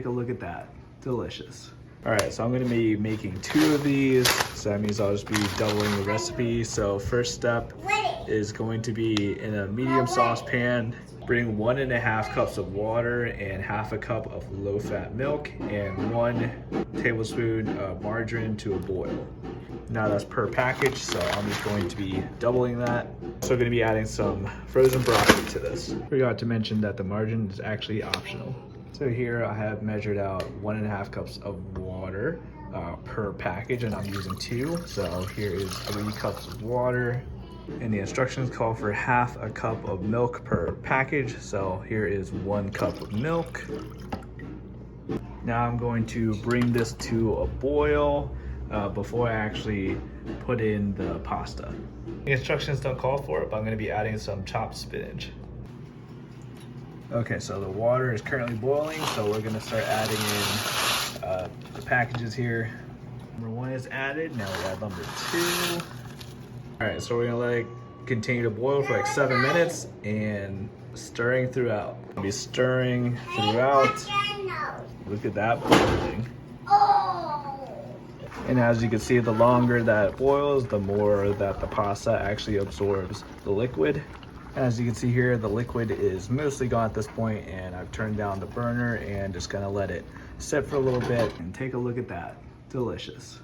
Take a look at that, delicious. All right, so I'm gonna be making 2 of these. So that means I'll just be doubling the recipe. So first step is going to be in a medium saucepan, bring 1.5 cups of water and 1/2 cup of low-fat milk and 1 tablespoon of margarine to a boil. Now that's per package, so I'm just going to be doubling that. So I'm gonna be adding some frozen broccoli to this. Forgot to mention that the margarine is actually optional. So here I have measured out 1.5 cups of water per package, and I'm using 2. So here is 3 cups of water. And the instructions call for 1/2 cup of milk per package. So here is 1 cup of milk. Now I'm going to bring this to a boil before I actually put in the pasta. The instructions don't call for it, but I'm going to be adding some chopped spinach. Okay, so the water is currently boiling, so we're going to start adding in the packages here. Number 1 is added. Now we add number 2. All right, so we're going to let it continue to boil for like 7 minutes and stirring throughout. I'll be stirring throughout. Look at that boiling. And as you can see, the longer that it boils, the more that the pasta actually absorbs the liquid. As you can see here, the liquid is mostly gone at this point, and I've turned down the burner and just gonna let it sit for a little bit. And take a look at that, delicious.